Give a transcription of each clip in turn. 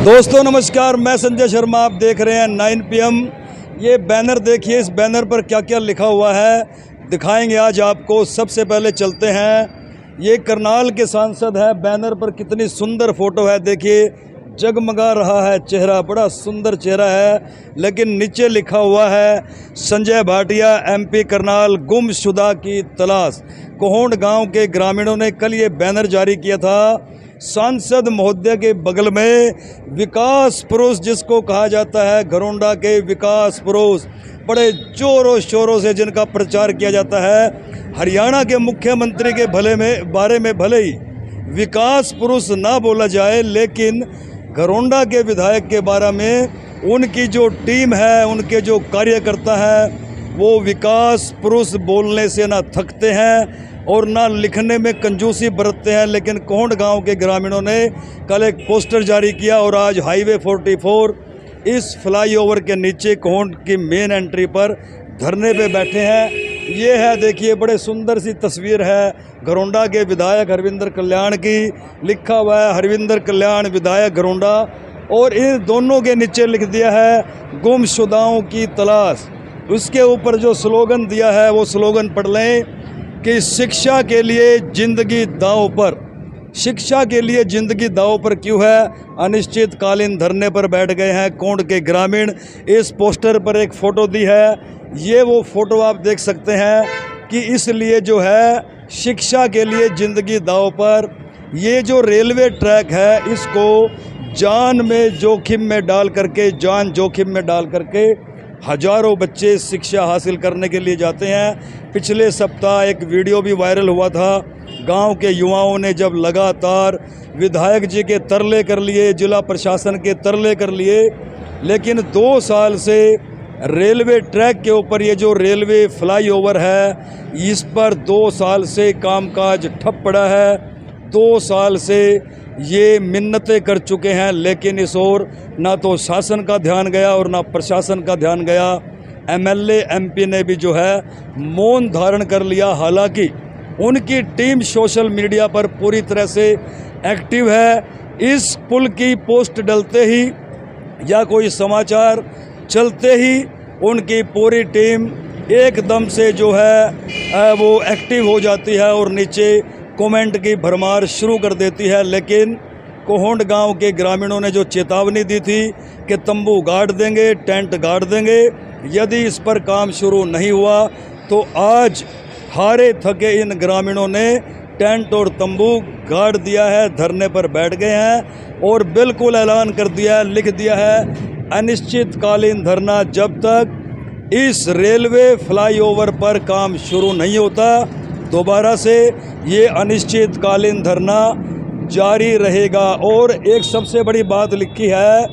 दोस्तों नमस्कार, मैं संजय शर्मा। आप देख रहे हैं 9 PM। ये बैनर देखिए, इस बैनर पर क्या क्या लिखा हुआ है दिखाएंगे आज आपको। सबसे पहले चलते हैं, ये करनाल के सांसद है। बैनर पर कितनी सुंदर फोटो है, देखिए जगमगा रहा है चेहरा, बड़ा सुंदर चेहरा है। लेकिन नीचे लिखा हुआ है संजय भाटिया MP करनाल गुमशुदा की तलाश। कोहोंड गांव के ग्रामीणों ने कल ये बैनर जारी किया था। सांसद महोदय के बगल में विकास पुरुष जिसको कहा जाता है, घरोंडा के विकास पुरुष, बड़े जोरों शोरों से जिनका प्रचार किया जाता है। हरियाणा के मुख्यमंत्री के बारे में भले ही विकास पुरुष ना बोला जाए, लेकिन घरोंडा के विधायक के बारे में उनकी जो टीम है, उनके जो कार्यकर्ता हैं, वो विकास पुरुष बोलने से ना थकते हैं और ना लिखने में कंजूसी बरतते हैं। लेकिन कोहोंड गांव के ग्रामीणों ने कल एक पोस्टर जारी किया और आज हाईवे 44 इस फ्लाईओवर के नीचे कोहोंड की मेन एंट्री पर धरने पे बैठे हैं। ये है, देखिए बड़े सुंदर सी तस्वीर है घरोंडा के विधायक हरविंदर कल्याण की। लिखा हुआ है हरविंदर कल्याण विधायक घरोंडा, और इन दोनों के नीचे लिख दिया है गुमशुदाओं की तलाश। उसके ऊपर जो स्लोगन दिया है वो स्लोगन पढ़ लें कि शिक्षा के लिए ज़िंदगी दांव पर। शिक्षा के लिए ज़िंदगी दांव पर क्यों है? अनिश्चितकालीन धरने पर बैठ गए हैं कोहोंड के ग्रामीण। इस पोस्टर पर एक फ़ोटो दी है, ये वो फ़ोटो आप देख सकते हैं कि इसलिए जो है शिक्षा के लिए ज़िंदगी दांव पर। ये जो रेलवे ट्रैक है, इसको जान जोखिम में डाल करके हजारों बच्चे शिक्षा हासिल करने के लिए जाते हैं। पिछले सप्ताह एक वीडियो भी वायरल हुआ था। गांव के युवाओं ने जब लगातार विधायक जी के तरले कर लिए, जिला प्रशासन के तरले कर लिए, लेकिन 2 साल से रेलवे ट्रैक के ऊपर ये जो रेलवे फ्लाईओवर है, इस पर 2 साल से कामकाज ठप पड़ा है। 2 साल से ये मिन्नतें कर चुके हैं, लेकिन इस ओर ना तो शासन का ध्यान गया और ना प्रशासन का ध्यान गया। MLA MP ने भी जो है मौन धारण कर लिया। हालांकि उनकी टीम सोशल मीडिया पर पूरी तरह से एक्टिव है। इस पुल की पोस्ट डलते ही या कोई समाचार चलते ही उनकी पूरी टीम एकदम से जो है वो एक्टिव हो जाती है और नीचे कमेंट की भरमार शुरू कर देती है। लेकिन कोहोंड गांव के ग्रामीणों ने जो चेतावनी दी थी कि तंबू गाड़ देंगे, टेंट गाड़ देंगे, यदि इस पर काम शुरू नहीं हुआ तो आज हारे थके इन ग्रामीणों ने टेंट और तंबू गाड़ दिया है, धरने पर बैठ गए हैं और बिल्कुल ऐलान कर दिया है, लिख दिया है अनिश्चितकालीन धरना जब तक इस रेलवे फ्लाईओवर पर काम शुरू नहीं होता। दोबारा से ये अनिश्चितकालीन धरना जारी रहेगा। और एक सबसे बड़ी बात लिखी है,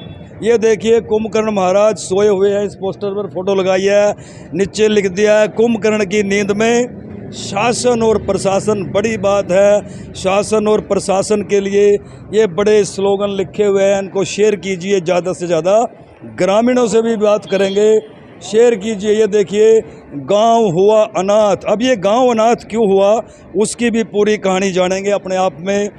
ये देखिए कुंभकर्ण महाराज सोए हुए हैं। इस पोस्टर पर फोटो लगाई है, नीचे लिख दिया है कुंभकर्ण की नींद में शासन और प्रशासन। बड़ी बात है, शासन और प्रशासन के लिए ये बड़े स्लोगन लिखे हुए हैं। इनको शेयर कीजिए ज़्यादा से ज़्यादा, ग्रामीणों से भी बात करेंगे, शेयर कीजिए। ये देखिए गांव हुआ अनाथ। अब ये गांव अनाथ क्यों हुआ, उसकी भी पूरी कहानी जानेंगे। अपने आप में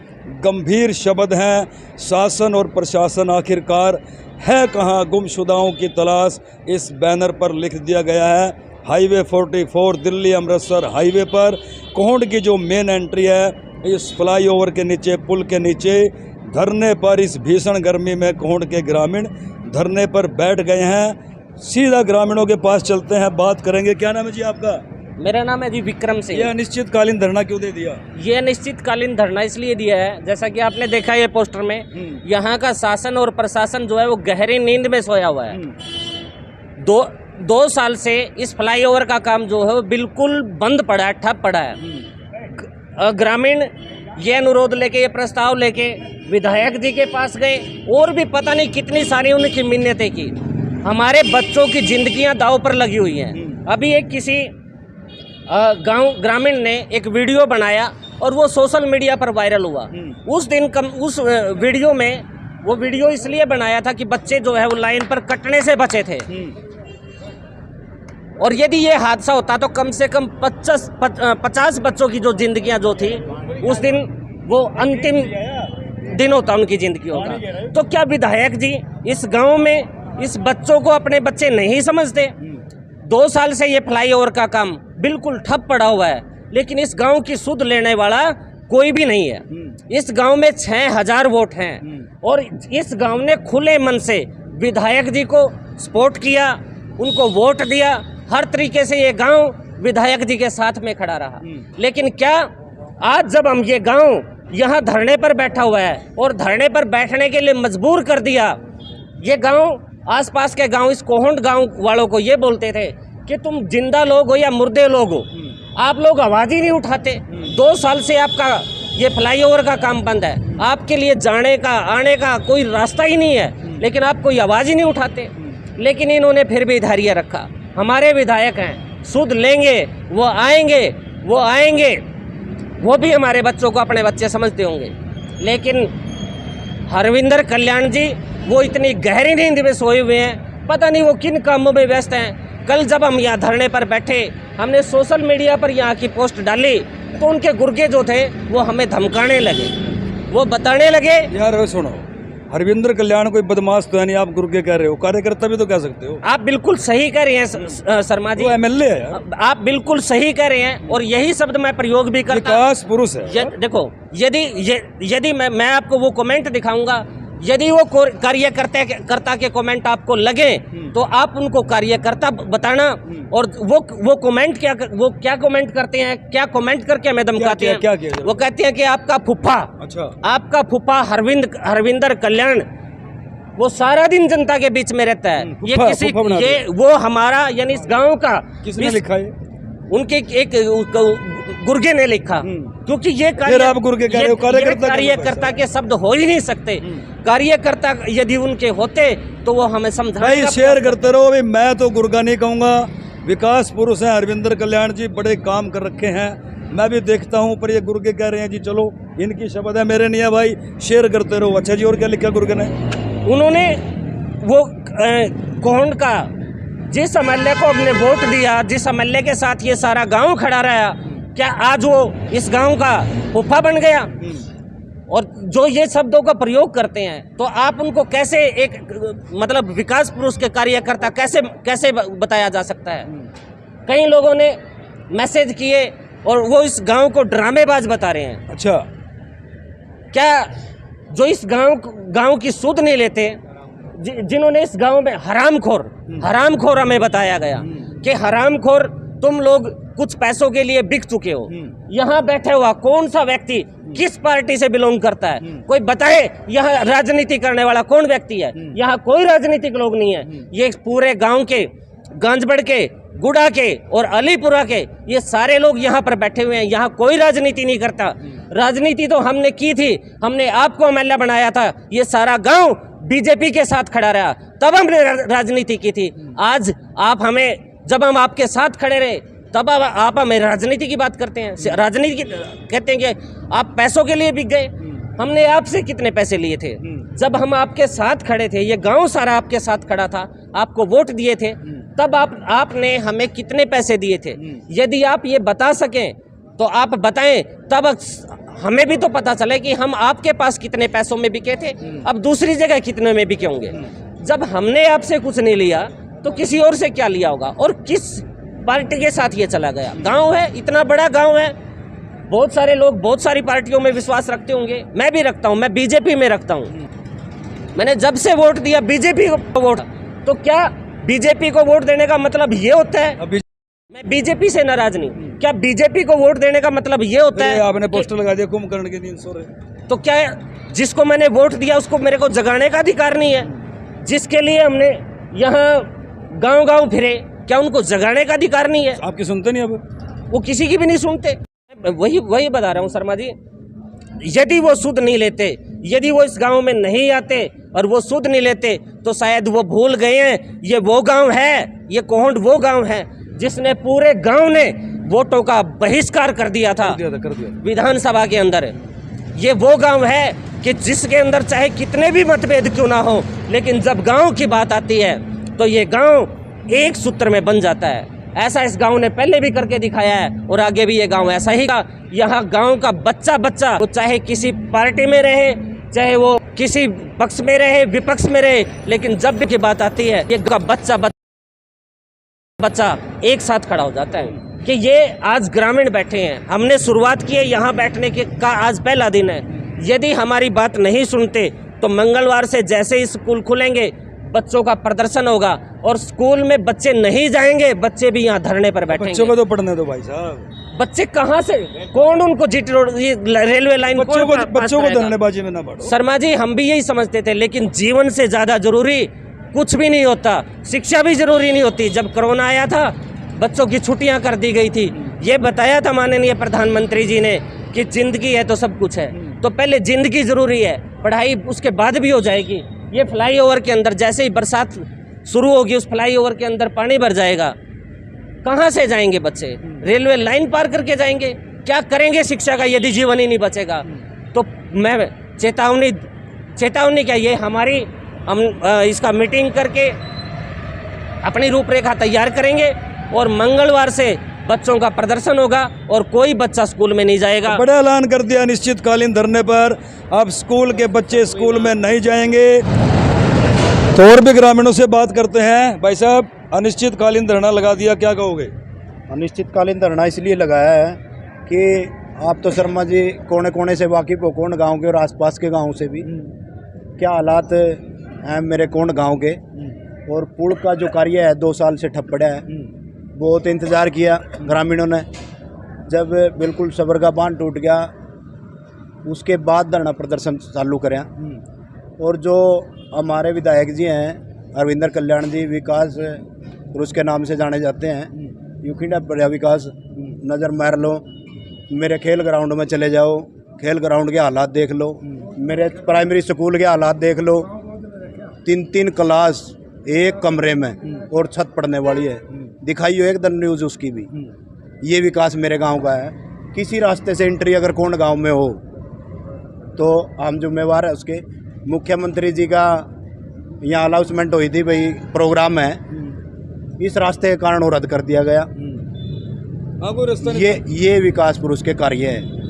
गंभीर शब्द हैं। शासन और प्रशासन आखिरकार है कहाँ? गुमशुदाओं की तलाश इस बैनर पर लिख दिया गया है। हाईवे 44 दिल्ली अमृतसर हाईवे पर कोहोंड की जो मेन एंट्री है, इस फ्लाईओवर के नीचे, पुल के नीचे धरने पर इस भीषण गर्मी में कोहोंड के ग्रामीण धरने पर बैठ गए हैं। सीधा ग्रामीणों के पास चलते हैं, बात करेंगे। क्या नाम है जी आपका? मेरा नाम है जी विक्रम सिंह। ये अनिश्चितकालीन धरना क्यों दे दिया? ये अनिश्चितकालीन धरना इसलिए दिया है, जैसा कि आपने देखा ये पोस्टर में, यहाँ का शासन और प्रशासन जो है वो गहरी नींद में सोया हुआ है। 2 साल से इस फ्लाईओवर का काम जो है वो बिल्कुल बंद पड़ा है, ठप पड़ा है। ग्रामीण ये अनुरोध लेके, ये प्रस्ताव लेके विधायक जी के पास गए और भी पता नहीं कितनी सारी उनकी मिन्नतें की। हमारे बच्चों की जिंदगियां दांव पर लगी हुई हैं। अभी एक किसी ग्रामीण ने एक वीडियो बनाया और वो सोशल मीडिया पर वायरल हुआ। उस दिन उस वीडियो में, वो वीडियो इसलिए बनाया था कि बच्चे जो है वो लाइन पर कटने से बचे थे। और यदि ये हादसा होता तो कम से कम 50 बच्चों की जो जिंदगियां जो थी उस दिन वो अंतिम दिन होता उनकी जिंदगियों का। तो क्या विधायक जी इस गांव में इस बच्चों को अपने बच्चे नहीं समझते? 2 साल से ये फ्लाईओवर का काम बिल्कुल ठप पड़ा हुआ है, लेकिन इस गांव की सुध लेने वाला कोई भी नहीं है। इस गांव में 6000 वोट हैं और इस गांव ने खुले मन से विधायक जी को सपोर्ट किया, उनको वोट दिया। हर तरीके से ये गांव विधायक जी के साथ में खड़ा रहा। लेकिन क्या आज जब हम ये गांव यहाँ धरने पर बैठा हुआ है और धरने पर बैठने के लिए मजबूर कर दिया, ये गांव आसपास के गांव इस कोहंड गांव वालों को ये बोलते थे कि तुम जिंदा लोग हो या मुर्दे लोग हो, आप लोग आवाज़ ही नहीं उठाते। 2 साल से आपका ये फ्लाईओवर का काम बंद है, आपके लिए जाने का आने का कोई रास्ता ही नहीं है, लेकिन आप कोई आवाज़ ही नहीं उठाते। लेकिन इन्होंने फिर भी धैर्य रखा। हमारे विधायक हैं, सुध लेंगे, वो आएंगे, वो भी हमारे बच्चों को अपने बच्चे समझते होंगे। लेकिन हरविंदर कल्याण जी वो इतनी गहरी नींद में सोए हुए हैं, पता नहीं वो किन कामों में व्यस्त हैं। कल जब हम यहाँ धरने पर बैठे, हमने सोशल मीडिया पर यहाँ की पोस्ट डाली तो उनके गुर्गे जो थे वो हमें धमकाने लगे, वो बताने लगे। यार सुनो, हरविंदर कल्याण कोई बदमाश तो है नहीं, आप गुर्गे कह रहे हो, कार्यकर्ता भी तो कह सकते हो। आप बिल्कुल सही कह रहे हैं शर्मा जी, वो एमएलए है यार। आप बिल्कुल सही कह रहे हैं और यही शब्द मैं प्रयोग भी करता हूं। विकास पुरुष है। देखो, यदि मैं आपको वो कमेंट दिखाऊंगा, यदि वो कार्यकर्ता के कमेंट आपको लगे तो आप उनको कार्यकर्ता बताना। और वो क्या कमेंट करते हैं, क्या कमेंट करके हमें धमकाते हैं? क्या वो कहते हैं कि आपका फुफ्फा, अच्छा, आपका फुफ्फा हरविंदर कल्याण वो सारा दिन जनता के बीच में रहता है। ये वो हमारा यानी इस गांव का किसने लिखा है? उनके एक गुर्गे ने लिखा, क्योंकि ये कार्यकर्ता के शब्द हो ही नहीं सकते। कार्यकर्ता यदि उनके होते तो वो हमें समझाने भाई शेयर करते रहो। भाई मैं तो गुर्गा नहीं कहूँगा, विकास पुरुष हैं हरविंदर कल्याण जी, बड़े काम कर रखे हैं, मैं भी देखता हूँ। पर ये गुर्गे कह रहे हैं जी, चलो इनकी शब्द है, मेरे नहीं है भाई, शेयर करते रहो। अच्छा जी, और क्या लिखा गुर्गे ने? उन्होंने वो कोहंड का जिस एमएलए को हमने वोट दिया, जिस एमएलए के साथ ये सारा गांव खड़ा रहा, क्या आज वो इस गांव का फुफ्फा बन गया? और जो ये शब्दों का प्रयोग करते हैं तो आप उनको कैसे एक मतलब विकास पुरुष के कार्यकर्ता कैसे बताया जा सकता है? कई लोगों ने मैसेज किए और वो इस गांव को ड्रामेबाज बता रहे हैं। अच्छा, क्या जो इस गांव की सुध नहीं लेते, जिन्होंने इस गांव में हरामखोर हमें बताया गया कि हरामखोर तुम लोग कुछ पैसों के लिए बिक चुके हो। यहाँ बैठे हुआ कौन सा व्यक्ति किस पार्टी से बिलोंग करता है? कोई बताए यहाँ राजनीति करने वाला कौन व्यक्ति है? यहाँ कोई राजनीतिक लोग नहीं है। ये पूरे गांव के, गांजबड़ के, गुड़ा के और अलीपुरा के ये सारे लोग यहाँ पर बैठे हुए हैं। यहाँ कोई राजनीति नहीं करता। राजनीति तो हमने की थी, हमने आपको एमएलए बनाया था, ये सारा गांव बीजेपी के साथ खड़ा रहा, तब हमने राजनीति की थी। आज आप हमें, जब हम आपके साथ खड़े रहे तब आप हमें राजनीति की बात करते हैं। राजनीति कहते हैं कि आप पैसों के लिए बिक गए। हमने आपसे कितने पैसे लिए थे? जब हम आपके साथ खड़े थे, ये गांव सारा आपके साथ खड़ा था, आपको वोट दिए थे, तब आपने हमें कितने पैसे दिए थे? यदि आप ये बता सकें तो आप बताएं, तब हमें भी तो पता चले कि हम आपके पास कितने पैसों में बिके थे, अब दूसरी जगह कितने में बिके होंगे। जब हमने आपसे कुछ नहीं लिया तो किसी और से क्या लिया होगा? और किस पार्टी के साथ ये चला गया? गांव है, इतना बड़ा गांव है, बहुत सारे लोग बहुत सारी पार्टियों में विश्वास रखते होंगे, मैं भी रखता हूं, मैं बीजेपी में रखता हूं। मैंने जब से वोट दिया बीजेपी को वोट, तो क्या बीजेपी को वोट देने का मतलब ये होता है मैं बीजेपी से नाराज नहीं? क्या बीजेपी को वोट देने का मतलब ये होता है? आपने पोस्टर लगा दिया कुंभकर्ण के 300 रहे, तो क्या जिसको मैंने वोट दिया उसको मेरे को जगाने का अधिकार नहीं है? जिसके लिए हमने यहाँ गांव फिरे, क्या उनको जगाने का अधिकार नहीं है? आपकी सुनते नहीं? अब वो किसी की भी नहीं सुनते। वही बता रहा हूँ शर्मा जी, यदि वो सुध नहीं लेते, यदि वो इस गांव में नहीं आते और वो सुध नहीं लेते तो शायद वो भूल गए हैं ये वो गांव है, ये कोहंड वो गांव है जिसने पूरे गांव ने वोटों का बहिष्कार कर दिया था विधानसभा के अंदर। ये वो गांव है कि जिसके अंदर चाहे कितने भी मतभेद क्यों ना हो, लेकिन जब गांव की बात आती है तो ये गांव एक सूत्र में बन जाता है। ऐसा इस गांव ने पहले भी करके दिखाया है और आगे भी ये गांव ऐसा ही का। यहाँ गांव का बच्चा वो चाहे किसी पार्टी में रहे, चाहे वो किसी पक्ष में रहे विपक्ष में रहे, लेकिन जब भी की बात आती है ये बच्चा एक साथ खड़ा हो जाता है कि ये आज ग्रामीण बैठे हैं, हमने शुरुआत की है यहाँ बैठने के का आज पहला दिन है। यदि हमारी बात नहीं सुनते तो मंगलवार से जैसे ही स्कूल खुलेंगे बच्चों का प्रदर्शन होगा और स्कूल में बच्चे नहीं जाएंगे, बच्चे भी यहाँ धरने पर बैठेंगे। बच्चों को तो पढ़ने दो भाई साहब, बच्चे कहाँ से, कौन उनको जीटी रोड रेलवे लाइन बच्चों को धरनेबाजी में ना पढ़ो। शर्मा जी हम भी यही समझते थे, लेकिन जीवन से ज्यादा जरूरी कुछ भी नहीं होता, शिक्षा भी जरूरी नहीं होती। जब कोरोना आया था बच्चों की छुट्टियां कर दी गई थी, ये बताया था माननीय प्रधानमंत्री जी ने कि जिंदगी है तो सब कुछ है, तो पहले जिंदगी जरूरी है, पढ़ाई उसके बाद भी हो जाएगी। ये फ्लाईओवर के अंदर जैसे ही बरसात शुरू होगी उस फ्लाईओवर के अंदर पानी भर जाएगा, कहाँ से जाएंगे बच्चे, रेलवे लाइन पार करके जाएंगे, क्या करेंगे शिक्षा का यदि जीवन ही नहीं बचेगा। तो मैं चेतावनी क्या, ये हमारी हम इसका मीटिंग करके अपनी रूपरेखा तैयार करेंगे और मंगलवार से बच्चों का प्रदर्शन होगा और कोई बच्चा स्कूल में नहीं जाएगा। बड़ा ऐलान कर दिया अनिश्चितकालीन धरने पर, अब स्कूल के बच्चे स्कूल में नहीं जाएंगे। तो और भी ग्रामीणों से बात करते हैं। भाई साहब अनिश्चितकालीन धरना लगा दिया, क्या कहोगे? अनिश्चितकालीन धरना इसलिए लगाया है कि आप तो शर्मा जी कोने कोने से वाकिफ हो, कोण गांव के और आसपास के गांव से भी क्या हालात हैं मेरे कोण गांव के। और पुल का जो कार्य है 2 साल से ठप पड़ा है, बहुत इंतज़ार किया ग्रामीणों ने, जब बिल्कुल सबर का बांध टूट गया उसके बाद धरना प्रदर्शन चालू करें। और जो हमारे विधायक जी हैं अरविंदर कल्याण जी, विकास पुरुष के नाम से जाने जाते हैं, यूखिंडा बढ़िया विकास, नज़र मार लो, मेरे खेल ग्राउंड में चले जाओ, खेल ग्राउंड के हालात देख लो, मेरे प्राइमरी स्कूल के हालात देख लो, 3-3 क्लास एक कमरे में और छत पड़ने वाली है, दिखाइयो एक दिन न्यूज़ उसकी भी। ये विकास मेरे गांव का है। किसी रास्ते से एंट्री अगर कोण गांव में हो तो हम जिम्मेवार है उसके। मुख्यमंत्री जी का यहाँ अनाउंसमेंट हुई थी, भाई प्रोग्राम है, इस रास्ते के कारण वो रद्द कर दिया गया। ये विकास पुरुष के कार्य है।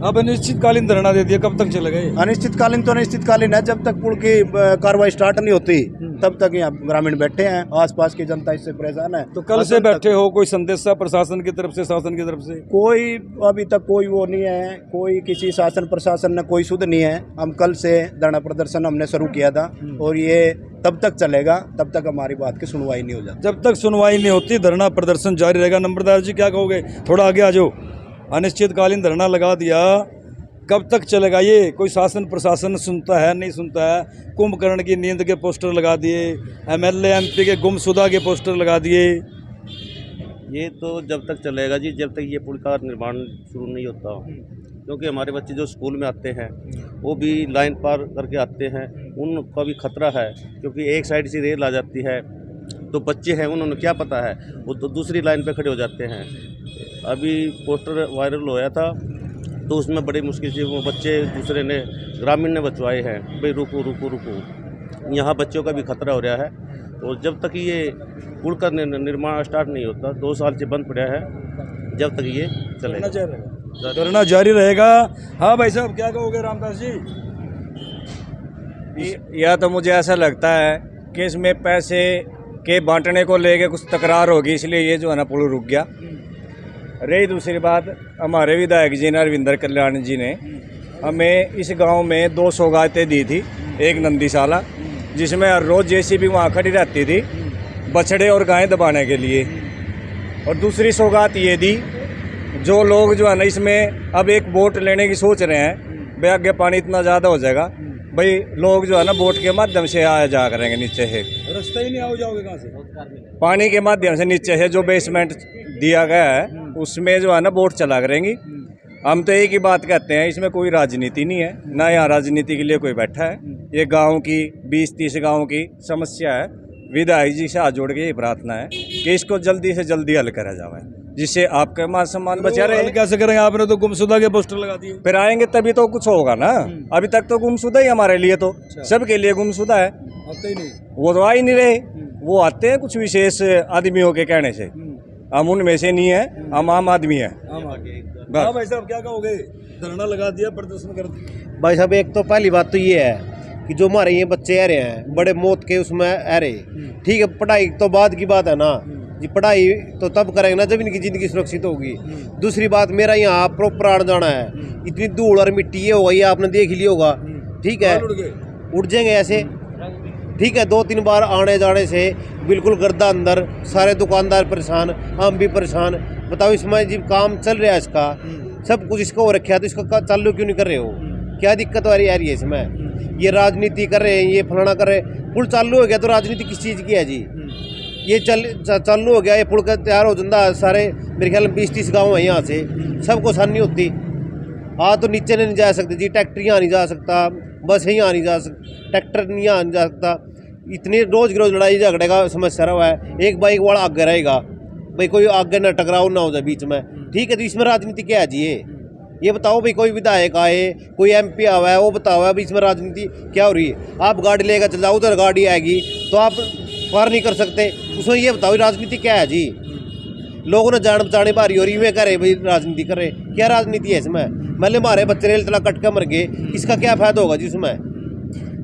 अब अनिश्चितकालीन धरना दे दिया, कब तक चलेगा ये? अनिश्चितकालीन तो अनिश्चितकालीन है, जब तक पुल की कार्रवाई स्टार्ट नहीं होती तब तक यहाँ ग्रामीण बैठे हैं, आसपास की जनता इससे परेशान है। तो कल से बैठे हो, कोई संदेशा प्रशासन की तरफ से, शासन की तरफ से? कोई अभी तक कोई वो नहीं है, कोई किसी शासन प्रशासन ने कोई सुध नहीं है। हम कल से धरना प्रदर्शन हमने शुरू किया था और ये तब तक चलेगा तब तक हमारी बात की सुनवाई नहीं हो जाती। जब तक सुनवाई नहीं होती धरना प्रदर्शन जारी रहेगा। नंबरदार जी क्या कहोगे? थोड़ा आगे आ जाओ। अनिश्चितकालीन धरना लगा दिया, कब तक चलेगा ये? कोई शासन प्रशासन सुनता है, नहीं सुनता है? कुंभकर्ण की नींद के पोस्टर लगा दिए, एमएलए एमपी के गुमशुदा के पोस्टर लगा दिए। ये तो जब तक चलेगा जी, जब तक ये पुल का निर्माण शुरू नहीं होता, क्योंकि हमारे बच्चे जो स्कूल में आते हैं वो भी लाइन पार करके आते हैं, उनका भी खतरा है, क्योंकि एक साइड से रेल आ जाती है तो बच्चे हैं उन्होंने क्या पता है, वो तो दूसरी लाइन पे खड़े हो जाते हैं। अभी पोस्टर वायरल होया था तो उसमें बड़ी मुश्किल से वो बच्चे दूसरे ने ग्रामीण ने बचवाए हैं, भाई रुको रुको रुको। यहाँ बच्चों का भी खतरा हो रहा है। और जब तक ये पुल का निर्माण स्टार्ट नहीं होता, 2 साल से बंद पड़ा है, जब तक ये चलेगा धरना जारी रहेगा। हाँ भाई साहब क्या कहोगे? रामदास जी, यह तो मुझे ऐसा लगता है कि इसमें पैसे के बांटने को लेके कुछ तकरार होगी, इसलिए ये जो है ना पुल रुक गया। रही दूसरी बात, हमारे विधायक जी ने अरविंदर कल्याण जी ने हमें इस गांव में 2 सौगातें दी थी। एक नंदीशाला जिसमें हर रोज़ जेसीबी वहाँ खड़ी रहती थी बछड़े और गायें दबाने के लिए, और दूसरी सौगात ये दी, जो लोग जो है ना इसमें अब एक बोट लेने की सोच रहे हैं, भाई आगे पानी इतना ज़्यादा हो जाएगा, भाई लोग जो है ना बोट के माध्यम से आया जा करेंगे, नीचे है रास्ता ही नहीं आओ जाओगे कहाँ से? पानी के माध्यम से नीचे है जो बेसमेंट दिया गया है उसमें जो है ना बोट चला करेंगी। हम तो एक ही बात कहते हैं, इसमें कोई राजनीति नहीं है, ना यहाँ राजनीति के लिए कोई बैठा है। ये गांव की 20-30 गांव की समस्या है। विधायक जी से हाथ जोड़ के ये प्रार्थना है कि इसको जल्दी से जल्दी हल करा जाए, जिससे आपका मान सम्मान बचा रहे। कैसे करेंगे? आपने तो गुमशुदा के पोस्टर लगा दिए। फिर आएंगे तभी तो कुछ होगा ना। अभी तक तो गुमशुदा ही हमारे लिए, तो सबके लिए गुमशुदा है। आते ही नहीं, वो तो आ ही नहीं रहे, वो आते हैं कुछ विशेष आदमियों के कहने से। हम उनमें से नहीं है, हम आम आदमी है। हाँ भाई साहब, क्या कहोगे? धरना लगा दिया, प्रदर्शन कर दिया। भाई साहब, एक तो पहली बात तो ये है कि जो हमारे ये बच्चे आ रहे हैं बड़े मौत के उसमें आ रहे, ठीक है, पढ़ाई तो बाद की बात है ना जी, पढ़ाई तो तब करेंगे ना जब इनकी ज़िंदगी सुरक्षित होगी। दूसरी बात, मेरा यहाँ प्रॉपर आना जाना है, इतनी धूल और मिट्टी ये हो गई है, आपने देख ही लिया होगा, ठीक है, उड़ जाएंगे ऐसे, ठीक है। 2-3 बार आने जाने से बिल्कुल गर्दा अंदर, सारे दुकानदार परेशान, हम भी परेशान। बताओ, इसमें जब काम चल रहा है इसका, सब कुछ इसका हो रखा है, तो इसका चालू क्यों नहीं कर रहे हो? क्या दिक्कत आ रही है इसमें? ये राजनीति कर रहे हैं, ये फलाना कर रहे हैं। पुल चालू हो गया तो राजनीति किस चीज़ की है जी? ये चालू हो गया, ये पुल का तैयार हो जाता, सारे मेरे ख्याल में 20-30 गाँव है यहाँ से, सबको आसानी होती। हाँ, तो नीचे नहीं जा सकते जी, ट्रैक्टर यहाँ नहीं जा सकता, बस यहाँ नहीं जा सकता, ट्रैक्टर नहीं यहाँ नहीं जा सकता। इतनी रोज़ लड़ाई झगड़े का समस्या रहा है। एक बाइक वाला आगे रहेगा, भाई कोई आगे ना टकराव ना हो जाए बीच में, ठीक है। तो इसमें राजनीति क्या है जी? ये बताओ भाई, कोई विधायक आए, कोई MP आवा है, वो बताओ अभी इसमें राजनीति क्या हो रही है? आप गाड़ी लेकर चल जाओ, उधर गाड़ी आएगी तो आप पार नहीं कर सकते, उसमें ये बताओ राजनीति क्या है जी? लोगों ने जान बचाने भारी हो रही है, करे भाई राजनीति करे, क्या राजनीति है इसमें? मैंने हमारे बच्चे रेल तला कट कर मर गए, इसका क्या फायदा होगा जी उसमें?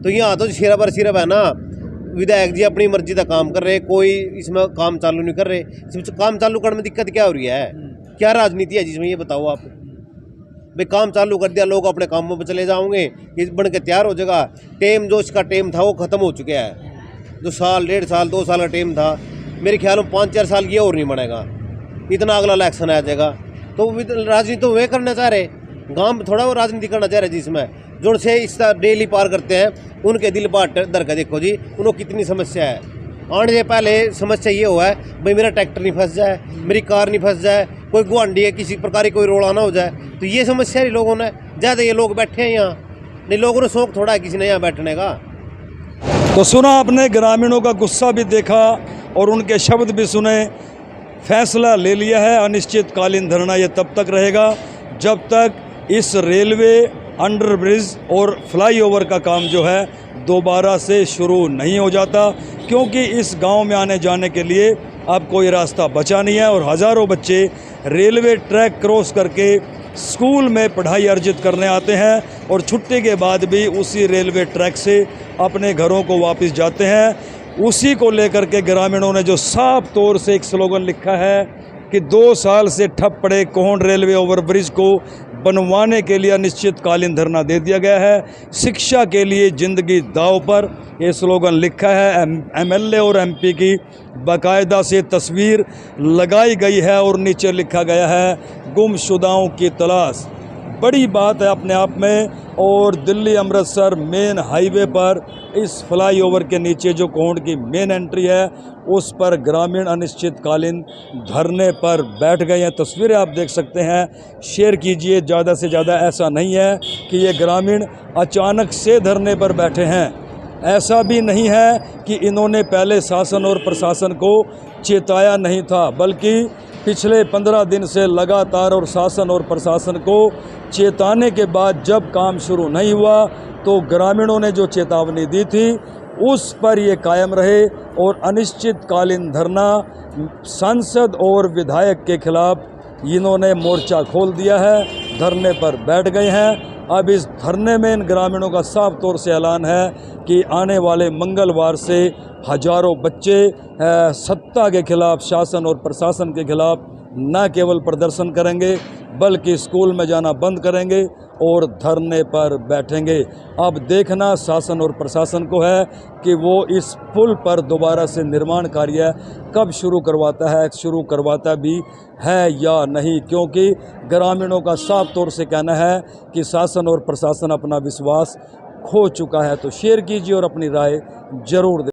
तो यहाँ तो सिर्फ है ना, विधायक जी अपनी मर्जी का काम कर रहे, कोई इसमें काम चालू नहीं कर रहे। इसमें काम चालू करने में दिक्कत क्या हो रही है? क्या राजनीति है जिसमें? ये बताओ आप भाई, काम चालू कर दिया, लोग अपने कामों पर चले जाओगे, ये बन के तैयार हो जाएगा। टेम जो इसका टेम था वो ख़त्म हो चुका है, जो साल 1.5 साल 2 साल का टेम था, मेरे ख्याल में 5-4 साल ये और नहीं बनेगा, इतना अगला इलेक्शन आ जाएगा। तो राजनीति तो वे करना चाह रहे, गाँव में थोड़ा वो राजनीति करना चाह रहे जिसमें जो से इस डेली पार करते हैं, उनके दिल बाट दर का देखो जी, उनको कितनी समस्या है। आने से पहले समस्या ये हुआ है भाई, मेरा ट्रैक्टर नहीं फंस जाए, मेरी कार नहीं फंस जाए, कोई गुआंढी है किसी प्रकार की कोई रोड़ा ना हो जाए, तो ये समस्या ही लोगों ने ज़्यादा। ये लोग बैठे हैं यहाँ, नहीं लोगों ने शौक थोड़ा है किसी ने यहाँ बैठने का। तो सुना आपने, ग्रामीणों का गुस्सा भी देखा और उनके शब्द भी सुने। फैसला ले लिया है, अनिश्चितकालीन धरना ये तब तक रहेगा जब तक इस रेलवे अंडरब्रिज और फ्लाईओवर का काम जो है दोबारा से शुरू नहीं हो जाता, क्योंकि इस गांव में आने जाने के लिए अब कोई रास्ता बचा नहीं है और हज़ारों बच्चे रेलवे ट्रैक क्रॉस करके स्कूल में पढ़ाई अर्जित करने आते हैं और छुट्टी के बाद भी उसी रेलवे ट्रैक से अपने घरों को वापस जाते हैं। उसी को लेकर के ग्रामीणों ने जो साफ तौर से एक स्लोगन लिखा है कि 2 साल से ठप पड़े कोहण रेलवे ओवरब्रिज को बनवाने के लिए अनिश्चितकालीन धरना दे दिया गया है। शिक्षा के लिए ज़िंदगी दांव पर, ये स्लोगन लिखा है। MLA और MP की बाकायदा से तस्वीर लगाई गई है और नीचे लिखा गया है गुमशुदाओं की तलाश। बड़ी बात है अपने आप में। और दिल्ली अमृतसर मेन हाईवे पर इस फ्लाईओवर के नीचे जो कोहण की मेन एंट्री है उस पर ग्रामीण अनिश्चितकालीन धरने पर बैठ गए हैं। तस्वीरें आप देख सकते हैं, शेयर कीजिए ज़्यादा से ज़्यादा। ऐसा नहीं है कि ये ग्रामीण अचानक से धरने पर बैठे हैं, ऐसा भी नहीं है कि इन्होंने पहले शासन और प्रशासन को चेताया नहीं था, बल्कि पिछले 15 दिन से लगातार और शासन और प्रशासन को चेताने के बाद जब काम शुरू नहीं हुआ तो ग्रामीणों ने जो चेतावनी दी थी उस पर ये कायम रहे और अनिश्चितकालीन धरना सांसद और विधायक के खिलाफ इन्होंने मोर्चा खोल दिया है, धरने पर बैठ गए हैं। अब इस धरने में इन ग्रामीणों का साफ तौर से ऐलान है कि आने वाले मंगलवार से हजारों बच्चे सत्ता के खिलाफ, शासन और प्रशासन के खिलाफ न केवल प्रदर्शन करेंगे बल्कि स्कूल में जाना बंद करेंगे और धरने पर बैठेंगे। अब देखना शासन और प्रशासन को है कि वो इस पुल पर दोबारा से निर्माण कार्य कब शुरू करवाता भी है या नहीं, क्योंकि ग्रामीणों का साफ तौर से कहना है कि शासन और प्रशासन अपना विश्वास खो चुका है। तो शेयर कीजिए और अपनी राय जरूर दें।